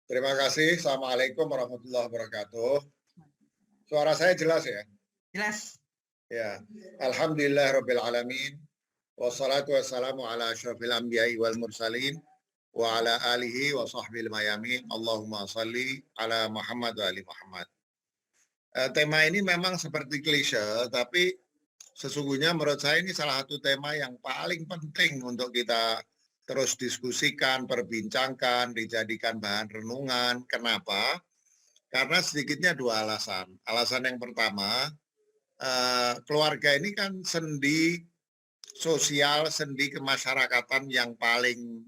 Terima kasih. Assalamualaikum warahmatullahi wabarakatuh. Suara saya jelas ya? Jelas. Ya. Alhamdulillah rabbil alamin. Wassalatu wassalamu ala asyrafil anbiya'i wal mursalin wa ala alihi wa sahbihi mayamin. Allahumma salli ala Muhammad wa ali Muhammad. Tema ini memang seperti klise, tapi sesungguhnya menurut saya ini salah satu tema yang paling penting untuk kita terus diskusikan, perbincangkan, dijadikan bahan renungan. Kenapa? Karena sedikitnya dua alasan. Alasan yang pertama, keluarga ini kan sendi sosial, sendi kemasyarakatan yang paling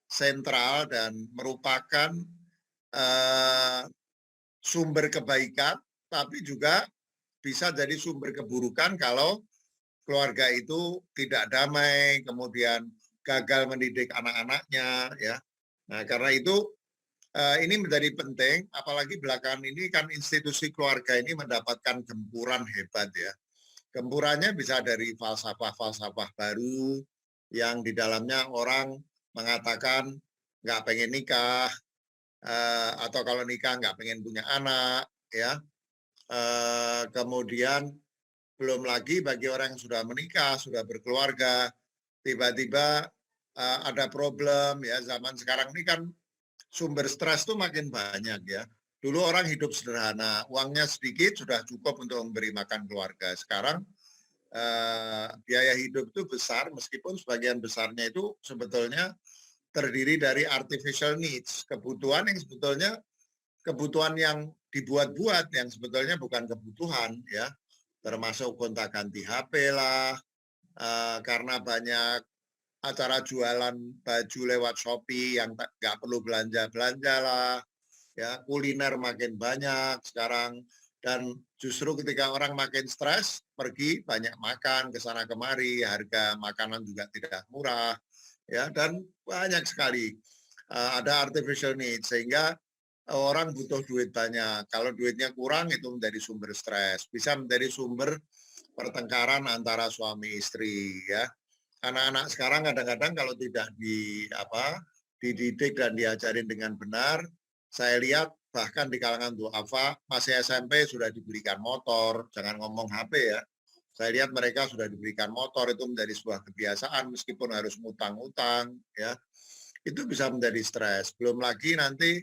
sentral dan merupakan sumber kebaikan, tapi juga bisa jadi sumber keburukan kalau keluarga itu tidak damai, kemudian gagal mendidik anak-anaknya, ya. Nah, karena itu ini menjadi penting, apalagi belakangan ini kan institusi keluarga ini mendapatkan gempuran hebat ya. Gempurannya bisa dari falsafah-falsafah baru yang di dalamnya orang mengatakan nggak pengen nikah, atau kalau nikah nggak pengen punya anak, ya. Kemudian belum lagi bagi orang yang sudah menikah, sudah berkeluarga, tiba-tiba ada problem ya. Zaman sekarang ini kan sumber stres tuh makin banyak ya. Dulu orang hidup sederhana, uangnya sedikit sudah cukup untuk memberi makan keluarga. Sekarang biaya hidup itu besar, meskipun sebagian besarnya itu sebetulnya terdiri dari artificial needs, kebutuhan yang sebetulnya kebutuhan yang dibuat-buat, yang sebetulnya bukan kebutuhan ya, termasuk gonta-ganti HP lah, karena banyak acara jualan baju lewat Shopee yang nggak perlu belanja-belanja lah, ya, kuliner makin banyak sekarang, dan justru ketika orang makin stres, pergi banyak makan ke sana kemari, harga makanan juga tidak murah, ya, dan banyak sekali ada artificial needs, sehingga orang butuh duit banyak. Kalau duitnya kurang itu menjadi sumber stres, bisa menjadi sumber pertengkaran antara suami istri, ya. Anak-anak sekarang kadang-kadang kalau tidak dididik dan diajarin dengan benar, saya lihat bahkan di kalangan duafa masih SMP sudah diberikan motor, jangan ngomong HP ya. Saya lihat mereka sudah diberikan motor, itu menjadi sebuah kebiasaan meskipun harus ngutang-ngutang ya. Itu bisa menjadi stres. Belum lagi nanti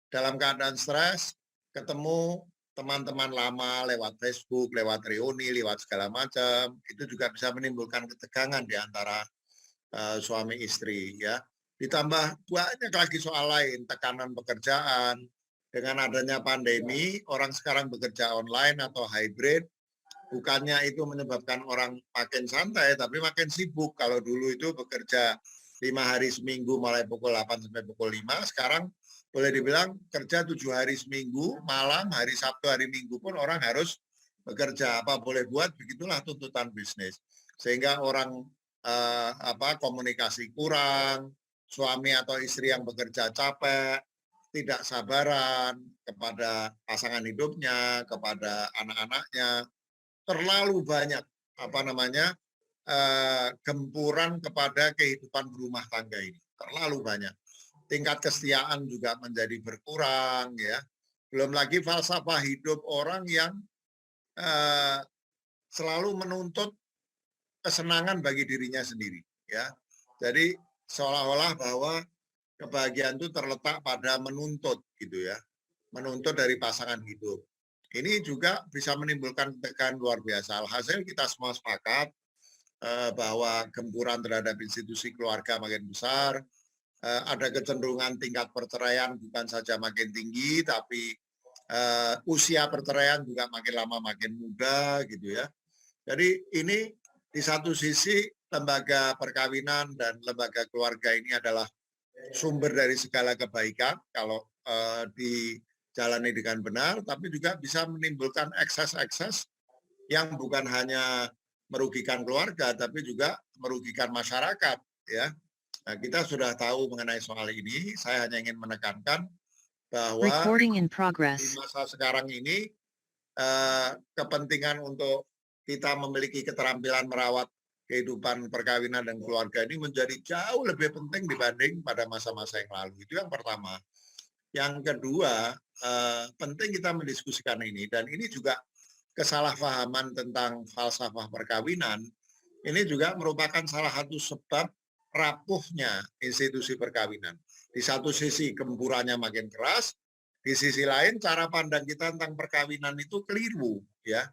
dalam keadaan stres ketemu teman-teman lama lewat Facebook, lewat reuni, lewat segala macam, itu juga bisa menimbulkan ketegangan di antara suami istri ya. Ditambah banyak lagi soal lain, tekanan pekerjaan. Dengan adanya pandemi, orang sekarang bekerja online atau hybrid, bukannya itu menyebabkan orang makin santai, tapi makin sibuk. Kalau dulu itu bekerja 5 hari seminggu mulai pukul 8 sampai pukul 5, sekarang boleh dibilang kerja 7 hari seminggu, malam, hari Sabtu, hari Minggu pun orang harus bekerja. Apa boleh buat, begitulah tuntutan bisnis. Sehingga orang komunikasi kurang, suami atau istri yang bekerja capek, tidak sabaran kepada pasangan hidupnya, kepada anak-anaknya, terlalu banyak gempuran kepada kehidupan berumah tangga ini, terlalu banyak. Tingkat kesetiaan juga menjadi berkurang ya. Belum lagi falsafah hidup orang yang selalu menuntut kesenangan bagi dirinya sendiri ya. Jadi seolah-olah bahwa kebahagiaan itu terletak pada menuntut gitu ya. Menuntut dari pasangan hidup. Ini juga bisa menimbulkan tekan luar biasa. Alhasil kita semua sepakat bahwa gempuran terhadap institusi keluarga makin besar, ada kecenderungan tingkat perceraian bukan saja makin tinggi, tapi usia perceraian juga makin lama makin muda gitu ya. Jadi ini di satu sisi lembaga perkawinan dan lembaga keluarga ini adalah sumber dari segala kebaikan kalau dijalani dengan benar, tapi juga bisa menimbulkan ekses-ekses yang bukan hanya merugikan keluarga, tapi juga merugikan masyarakat. Ya, nah, kita sudah tahu mengenai soal ini. Saya hanya ingin menekankan bahwa di masa sekarang ini kepentingan untuk kita memiliki keterampilan merawat kehidupan perkawinan dan keluarga ini menjadi jauh lebih penting dibanding pada masa-masa yang lalu. Itu yang pertama. Yang kedua, penting kita mendiskusikan ini, dan ini juga kesalahpahaman tentang falsafah perkawinan, ini juga merupakan salah satu sebab rapuhnya institusi perkawinan. Di satu sisi gempurannya makin keras, di sisi lain cara pandang kita tentang perkawinan itu keliru, ya,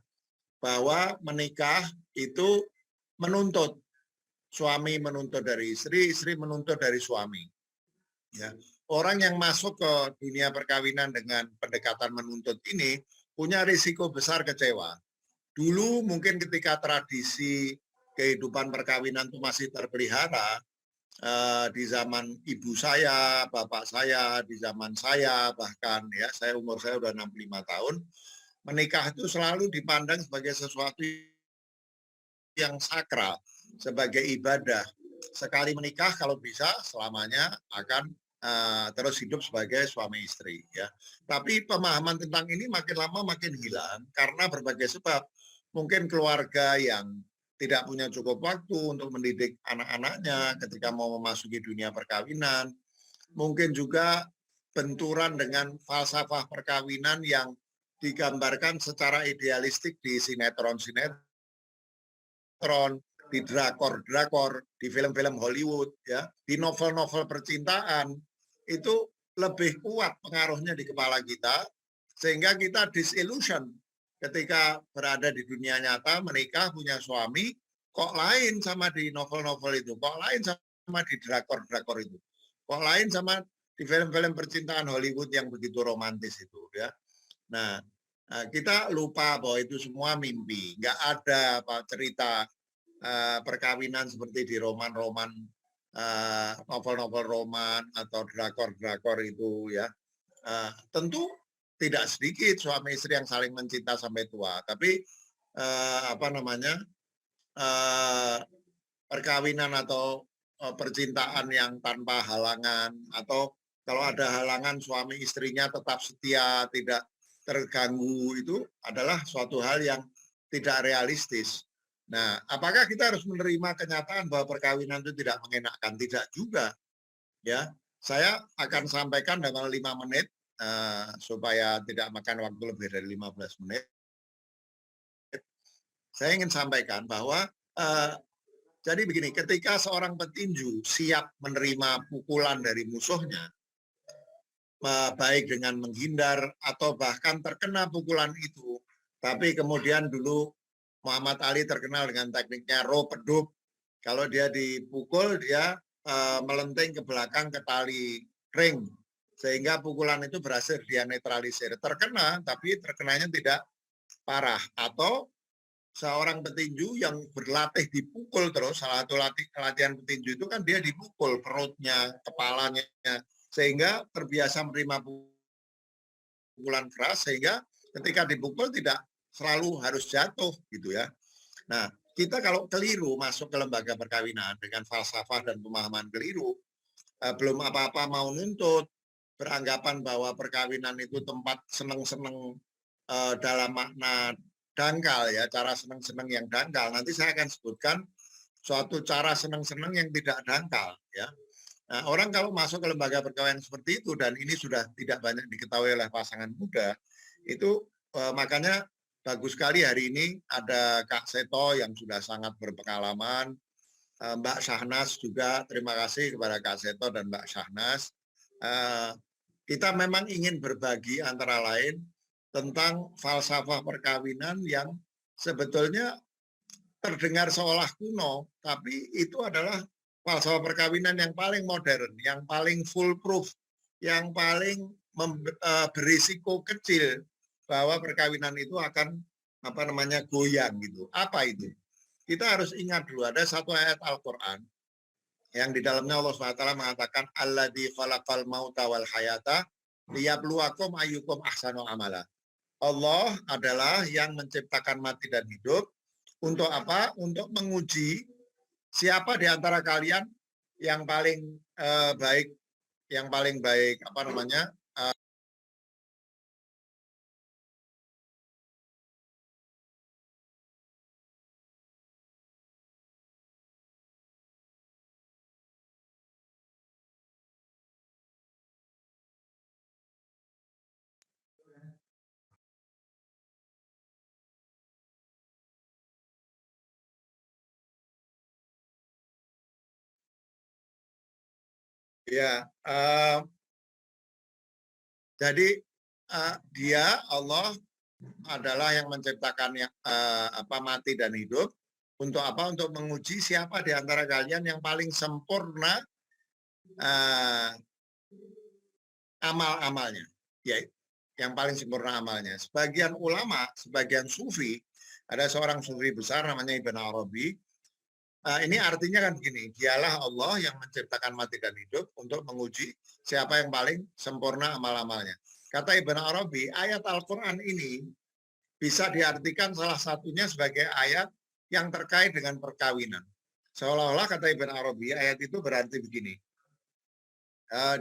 bahwa menikah itu menuntut, suami menuntut dari istri, istri menuntut dari suami. Ya. Orang yang masuk ke dunia perkawinan dengan pendekatan menuntut ini punya risiko besar kecewa. Dulu mungkin ketika tradisi kehidupan perkawinan itu masih terpelihara, di zaman ibu saya, bapak saya, di zaman saya bahkan ya, umur saya udah 65 tahun, menikah itu selalu dipandang sebagai sesuatu yang sakral, sebagai ibadah. Sekali menikah kalau bisa selamanya akan terus hidup sebagai suami istri, ya. Tapi pemahaman tentang ini makin lama makin hilang karena berbagai sebab. Mungkin keluarga yang tidak punya cukup waktu untuk mendidik anak-anaknya ketika mau memasuki dunia perkawinan. Mungkin juga benturan dengan falsafah perkawinan yang digambarkan secara idealistik di sinetron-sinetron, di drakor-drakor, di film-film Hollywood, ya, di novel-novel percintaan, itu lebih kuat pengaruhnya di kepala kita, sehingga kita disillusion ketika berada di dunia nyata, menikah, punya suami, kok lain sama di novel-novel itu, kok lain sama di drakor-drakor itu, kok lain sama di film-film percintaan Hollywood yang begitu romantis itu, ya. Nah, kita lupa bahwa itu semua mimpi, nggak ada apa cerita perkawinan seperti di roman-roman, novel-novel roman atau drakor-drakor itu, ya. Tentu tidak sedikit suami istri yang saling mencinta sampai tua, tapi apa namanya, perkawinan atau percintaan yang tanpa halangan, atau kalau ada halangan suami istrinya tetap setia, tidak terganggu, itu adalah suatu hal yang tidak realistis. Nah, apakah kita harus menerima kenyataan bahwa perkawinan itu tidak mengenakan? Tidak juga, ya. Saya akan sampaikan dalam 5 menit, supaya tidak makan waktu lebih dari 15 menit. Saya ingin sampaikan bahwa, jadi begini, ketika seorang petinju siap menerima pukulan dari musuhnya, baik dengan menghindar atau bahkan terkena pukulan itu, tapi kemudian dulu Muhammad Ali terkenal dengan tekniknya rope a dope. Kalau dia dipukul, dia melenting ke belakang ke tali ring, sehingga pukulan itu berhasil dia netralisir. Terkena, tapi terkenanya tidak parah. Atau seorang petinju yang berlatih dipukul terus, salah satu latihan petinju itu kan dia dipukul perutnya, kepalanya, sehingga terbiasa menerima pukulan keras, sehingga ketika dipukul tidak selalu harus jatuh gitu, ya. Nah, kita kalau keliru masuk ke lembaga perkawinan dengan falsafah dan pemahaman keliru, belum apa-apa mau nuntut, beranggapan bahwa perkawinan itu tempat seneng-seneng dalam makna dangkal, ya, cara seneng-seneng yang dangkal. Nanti saya akan sebutkan suatu cara seneng-seneng yang tidak dangkal, ya. Nah, orang kalau masuk ke lembaga perkawinan seperti itu, dan ini sudah tidak banyak diketahui oleh pasangan muda, itu makanya bagus sekali hari ini ada Kak Seto yang sudah sangat berpengalaman, Mbak Syahnas juga, terima kasih kepada Kak Seto dan Mbak Syahnas. Kita memang ingin berbagi antara lain tentang falsafah perkawinan yang sebetulnya terdengar seolah kuno, tapi itu adalah falsafah perkawinan yang paling modern, yang paling foolproof, yang paling berisiko kecil bahwa perkawinan itu akan apa namanya goyang gitu. Apa itu? Kita harus ingat dulu ada satu ayat Al-Qur'an yang di dalamnya Allah SWT mengatakan alladzi khalaqal mauta wal hayata liyabluwakum ayyukum ahsanu amala. Allah adalah yang menciptakan mati dan hidup untuk apa? Untuk menguji siapa di antara kalian yang paling baik, yang paling baik apa namanya? Ya, jadi dia Allah adalah yang menciptakan mati dan hidup untuk apa? Untuk menguji siapa di antara kalian yang paling sempurna uh, amal-amalnya, ya, yang paling sempurna amalnya. Sebagian ulama, sebagian sufi, ada seorang sufi besar namanya Ibn Arabi. Ini artinya kan begini, dialah Allah yang menciptakan mati dan hidup untuk menguji siapa yang paling sempurna amal-amalnya. Kata Ibn Arabi, ayat Al-Quran ini bisa diartikan salah satunya sebagai ayat yang terkait dengan perkawinan. Seolah-olah kata Ibn Arabi, ayat itu berarti begini,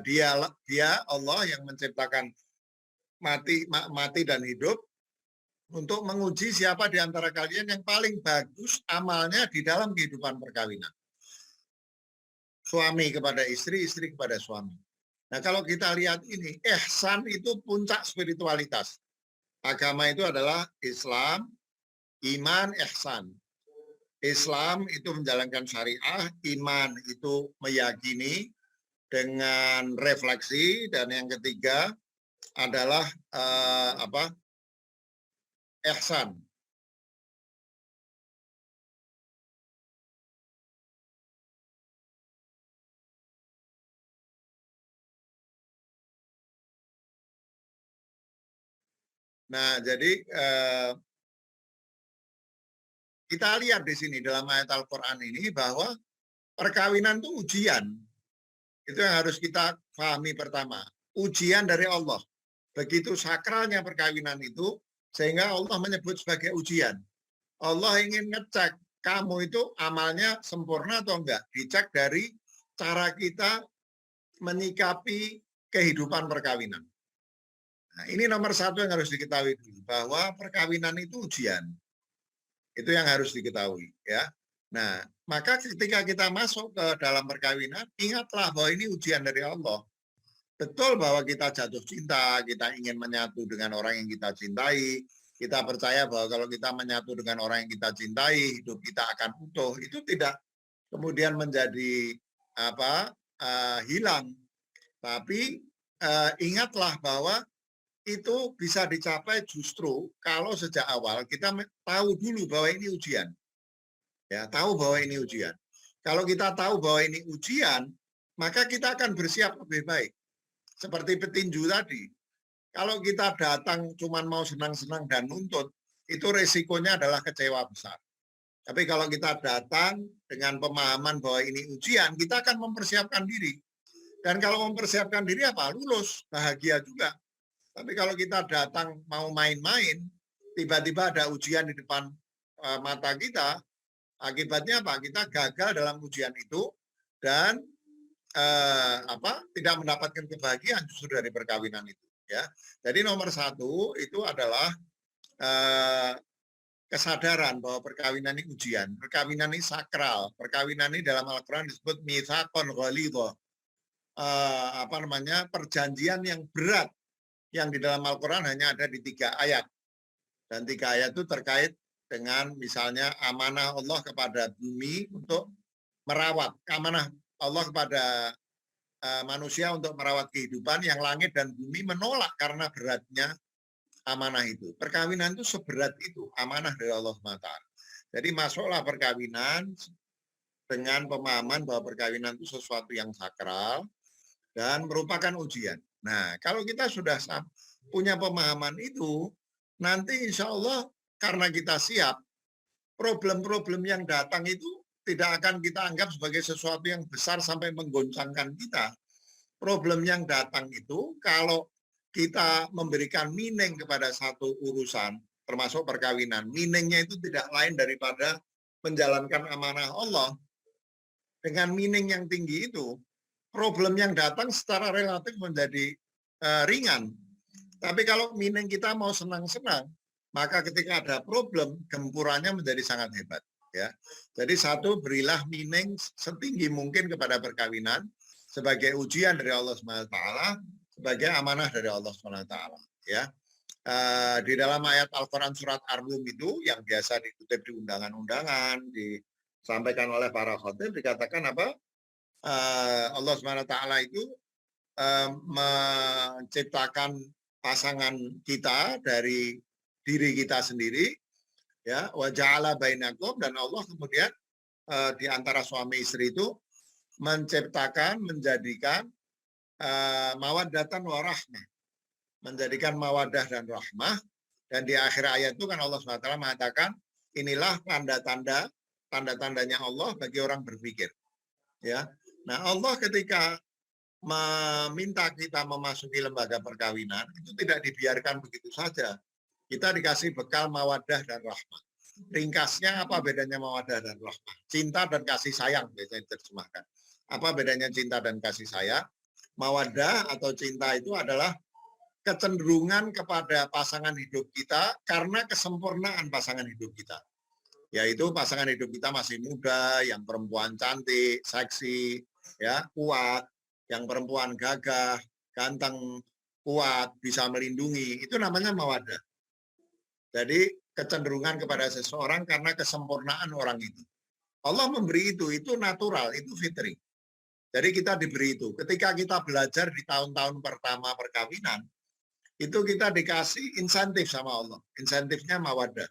dia Allah yang menciptakan mati dan hidup untuk menguji siapa di antara kalian yang paling bagus amalnya di dalam kehidupan perkawinan. Suami kepada istri, istri kepada suami. Nah, kalau kita lihat ini, ihsan itu puncak spiritualitas. Agama itu adalah Islam, iman, ihsan. Islam itu menjalankan syariah, iman itu meyakini dengan refleksi, dan yang ketiga adalah ihsan. Nah, jadi kita lihat di sini dalam ayat Al-Quran ini bahwa perkawinan itu ujian. Itu yang harus kita pahami pertama. Ujian dari Allah. Begitu sakralnya perkawinan itu, sehingga Allah menyebut sebagai ujian. Allah ingin ngecek kamu itu amalnya sempurna atau enggak. Dicek dari cara kita menyikapi kehidupan perkawinan. Nah, ini nomor satu yang harus diketahui dulu, bahwa perkawinan itu ujian. Itu yang harus diketahui, ya. Nah, maka ketika kita masuk ke dalam perkawinan, ingatlah bahwa ini ujian dari Allah. Betul bahwa kita jatuh cinta, kita ingin menyatu dengan orang yang kita cintai, kita percaya bahwa kalau kita menyatu dengan orang yang kita cintai, hidup kita akan utuh. Itu tidak kemudian menjadi hilang. Tapi ingatlah bahwa itu bisa dicapai justru kalau sejak awal kita tahu dulu bahwa ini ujian. Ya, tahu bahwa ini ujian. Kalau kita tahu bahwa ini ujian, maka kita akan bersiap lebih baik. Seperti petinju tadi. Kalau kita datang cuma mau senang-senang dan nuntut, itu resikonya adalah kecewa besar. Tapi kalau kita datang dengan pemahaman bahwa ini ujian, kita akan mempersiapkan diri. Dan kalau mempersiapkan diri apa? Lulus, bahagia juga. Tapi kalau kita datang mau main-main, tiba-tiba ada ujian di depan mata kita, akibatnya apa? Kita gagal dalam ujian itu dan tidak mendapatkan kebahagiaan justru dari perkawinan itu. Ya, jadi nomor satu itu adalah kesadaran bahwa perkawinan ini ujian, perkawinan ini sakral, perkawinan ini dalam Al-Quran disebut mitsaqon ghalidho, perjanjian yang berat, yang di dalam Al-Quran hanya ada di 3 ayat. Dan 3 ayat itu terkait dengan misalnya amanah Allah kepada bumi untuk merawat, amanah Allah kepada manusia untuk merawat kehidupan, yang langit dan bumi menolak karena beratnya amanah itu. Perkawinan itu seberat itu, amanah dari Allah SWT. Jadi masuklah perkawinan dengan pemahaman bahwa perkawinan itu sesuatu yang sakral dan merupakan ujian. Nah, kalau kita sudah punya pemahaman itu, nanti insya Allah karena kita siap, problem-problem yang datang itu tidak akan kita anggap sebagai sesuatu yang besar sampai menggoncangkan kita. Problem yang datang itu kalau kita memberikan meaning kepada satu urusan, termasuk perkawinan, meaningnya itu tidak lain daripada menjalankan amanah Allah. Dengan meaning yang tinggi itu, problem yang datang secara relatif menjadi ringan. Tapi kalau meaning kita mau senang-senang, maka ketika ada problem, gempurannya menjadi sangat hebat. Ya, jadi satu, berilah meaning setinggi mungkin kepada perkawinan sebagai ujian dari Allah SWT, sebagai amanah dari Allah SWT. Ya, di dalam ayat Al-Quran surat Ar-Rum itu yang biasa dikutip di undangan-undangan, disampaikan oleh para khotib, dikatakan apa? Allah Subhanahu wa taala itu menciptakan pasangan kita dari diri kita sendiri, ya, wa ja'ala bainakum, dan Allah kemudian di antara suami istri itu menciptakan, menjadikan mawaddatan warahmah, menjadikan mawadah dan rahmah. Dan di akhir ayat itu kan Allah SWT mengatakan, inilah tanda-tandanya Allah bagi orang berpikir. Ya, nah Allah ketika meminta kita memasuki lembaga perkawinan itu tidak dibiarkan begitu saja. Kita dikasih bekal mawadah dan rahmah. Ringkasnya apa bedanya mawadah dan rahmah? Cinta dan kasih sayang biasanya diterjemahkan. Apa bedanya cinta dan kasih sayang? Mawadah atau cinta itu adalah kecenderungan kepada pasangan hidup kita karena kesempurnaan pasangan hidup kita. Yaitu pasangan hidup kita masih muda, yang perempuan cantik, seksi, ya, kuat, yang perempuan gagah, ganteng, kuat, bisa melindungi, itu namanya mawadah. Jadi kecenderungan kepada seseorang karena kesempurnaan orang itu. Allah memberi itu natural, itu fitri. Jadi kita diberi itu. Ketika kita belajar di tahun-tahun pertama perkawinan, itu kita dikasih insentif sama Allah. Insentifnya mawadah.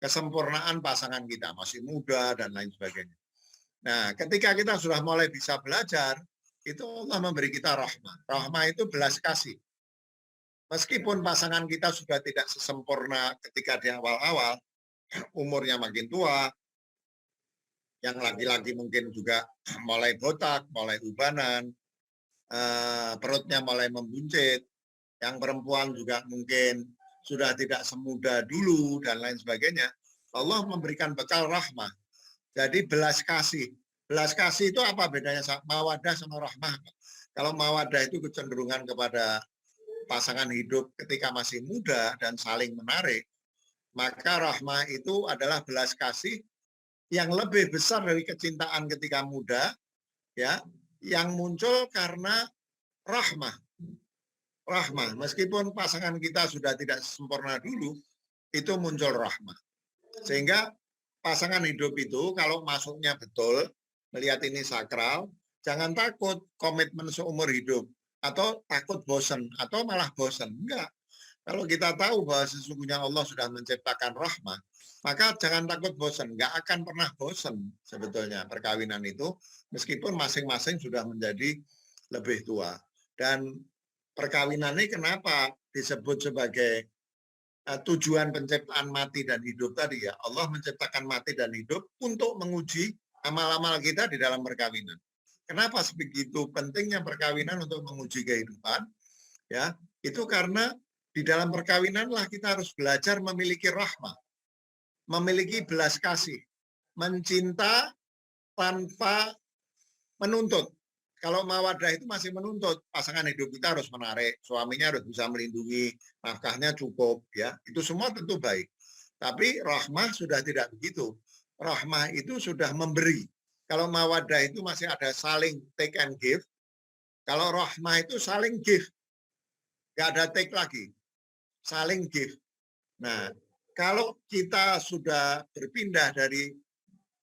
Kesempurnaan pasangan kita, masih muda dan lain sebagainya. Nah, ketika kita sudah mulai bisa belajar, itu Allah memberi kita rahmah. Rahmah itu belas kasih. Meskipun pasangan kita sudah tidak sesempurna ketika di awal-awal, umurnya makin tua, yang laki-laki mungkin juga mulai botak, mulai ubanan, perutnya mulai membuncit, yang perempuan juga mungkin sudah tidak semuda dulu, dan lain sebagainya. Allah memberikan bekal rahmah. Jadi belas kasih. Belas kasih itu apa bedanya mawadah sama rahmah? Kalau mawadah itu kecenderungan kepada pasangan hidup ketika masih muda dan saling menarik, maka rahmah itu adalah belas kasih yang lebih besar dari kecintaan ketika muda, ya, yang muncul karena rahmah. Rahmah, meskipun pasangan kita sudah tidak sempurna dulu, itu muncul rahmah. Sehingga pasangan hidup itu kalau masuknya betul, melihat ini sakral, jangan takut komitmen seumur hidup, atau takut bosan, atau malah bosan. Enggak. Kalau kita tahu bahwa sesungguhnya Allah sudah menciptakan rahmah, maka jangan takut bosan. Enggak akan pernah bosan sebetulnya perkawinan itu, meskipun masing-masing sudah menjadi lebih tua. Dan perkawinan ini kenapa disebut sebagai tujuan penciptaan mati dan hidup tadi ya. Allah menciptakan mati dan hidup untuk menguji amal-amal kita di dalam perkawinan. Kenapa sebegitu pentingnya perkawinan untuk menguji kehidupan? Ya, itu karena di dalam perkawinan lah kita harus belajar memiliki rahmah, memiliki belas kasih, mencinta tanpa menuntut. Kalau mawadah itu masih menuntut, pasangan hidup kita harus menarik, suaminya harus bisa melindungi, nafkahnya cukup, ya. Itu semua tentu baik. Tapi rahmah sudah tidak begitu. Rahmah itu sudah memberi. Kalau mawadah itu masih ada saling take and give. Kalau rahmah itu saling give. Nggak ada take lagi. Saling give. Nah, kalau kita sudah berpindah dari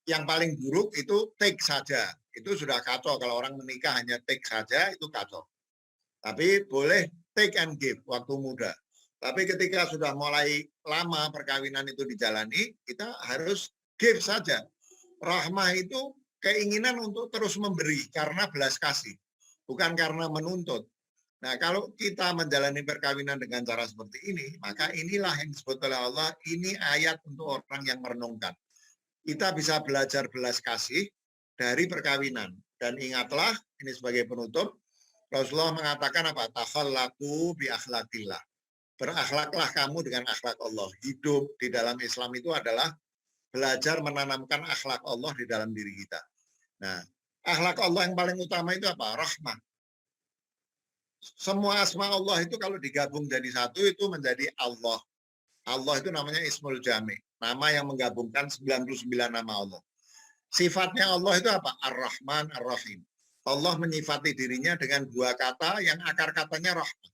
yang paling buruk itu take saja. Itu sudah kacau. Kalau orang menikah hanya take saja, itu kacau. Tapi boleh take and give waktu muda. Tapi ketika sudah mulai lama perkawinan itu dijalani, kita harus give saja. Rahmah itu keinginan untuk terus memberi karena belas kasih, bukan karena menuntut. Nah, kalau kita menjalani perkawinan dengan cara seperti ini, maka inilah yang disebut oleh Allah, ini ayat untuk orang yang merenungkan. Kita bisa belajar belas kasih dari perkawinan. Dan ingatlah, ini sebagai penutup, Rasulullah mengatakan apa? Takhallaqu bi akhlaqillah. Berakhlaklah kamu dengan akhlak Allah. Hidup di dalam Islam itu adalah belajar menanamkan akhlak Allah di dalam diri kita. Nah, akhlak Allah yang paling utama itu apa? Rahmah. Semua asma Allah itu kalau digabung jadi satu itu menjadi Allah. Allah itu namanya Ismul Jami. Nama yang menggabungkan 99 nama Allah. Sifatnya Allah itu apa? Ar-Rahman, Ar-Rahim. Allah menyifati dirinya dengan dua kata yang akar katanya rahmah.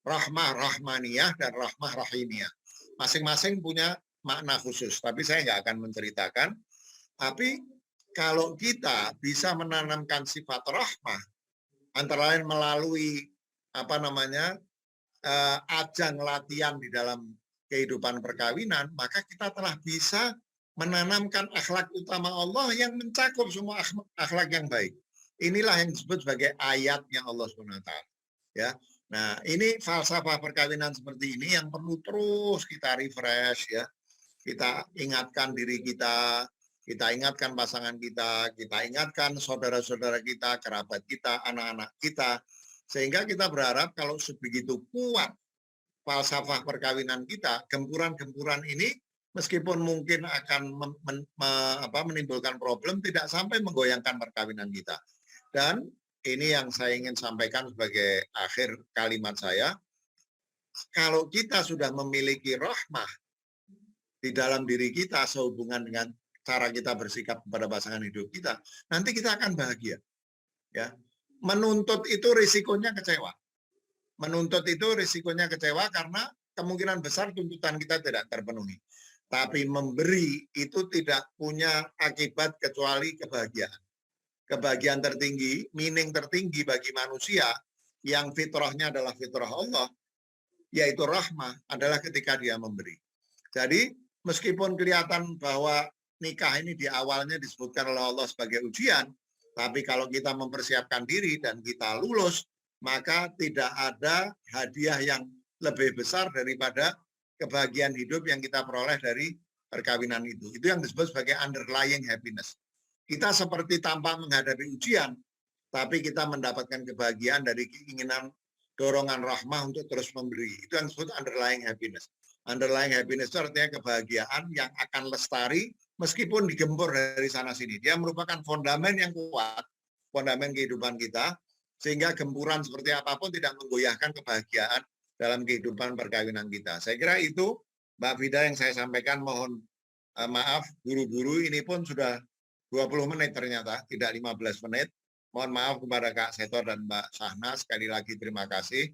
Rahmah Rahmaniyah dan Rahmah Rahimiyah. Masing-masing punya makna khusus, tapi saya nggak akan menceritakan. Tapi kalau kita bisa menanamkan sifat rahmah, antara lain melalui ajang latihan di dalam kehidupan perkawinan, maka kita telah bisa menanamkan akhlak utama Allah yang mencakup semua akhlak yang baik. Inilah yang disebut sebagai ayatnya Allah SWT. Ya. Nah, ini falsafah perkawinan seperti ini yang perlu terus kita refresh, ya. Kita ingatkan diri kita ingatkan pasangan kita ingatkan saudara-saudara kita, kerabat kita, anak-anak kita, sehingga kita berharap kalau sebegitu kuat falsafah perkawinan kita, gempuran-gempuran ini meskipun mungkin akan menimbulkan problem, tidak sampai menggoyangkan perkawinan kita. Dan ini yang saya ingin sampaikan sebagai akhir kalimat saya, kalau kita sudah memiliki rahmah di dalam diri kita sehubungan dengan cara kita bersikap kepada pasangan hidup kita, nanti kita akan bahagia. Ya, menuntut itu risikonya kecewa. Menuntut itu risikonya kecewa karena kemungkinan besar tuntutan kita tidak terpenuhi. Tapi memberi itu tidak punya akibat kecuali kebahagiaan. Kebahagiaan tertinggi, meaning tertinggi bagi manusia yang fitrahnya adalah fitrah Allah, yaitu rahmah, adalah ketika dia memberi. Jadi meskipun kelihatan bahwa nikah ini di awalnya disebutkan oleh Allah sebagai ujian, tapi kalau kita mempersiapkan diri dan kita lulus, maka tidak ada hadiah yang lebih besar daripada kebahagiaan hidup yang kita peroleh dari perkawinan itu. Itu yang disebut sebagai underlying happiness. Kita seperti tanpa menghadapi ujian, tapi kita mendapatkan kebahagiaan dari keinginan dorongan rahmah untuk terus memberi. Itu yang disebut underlying happiness. Underlying happiness itu artinya kebahagiaan yang akan lestari meskipun digempur dari sana-sini. Dia merupakan fondamen yang kuat, fondamen kehidupan kita, sehingga gempuran seperti apapun tidak menggoyahkan kebahagiaan dalam kehidupan perkawinan kita. Saya kira itu, Mbak Vida, yang saya sampaikan. Mohon maaf, buru-buru, ini pun sudah 20 menit ternyata, tidak 15 menit. Mohon maaf kepada Kak Seto dan Mbak Sahna, sekali lagi terima kasih.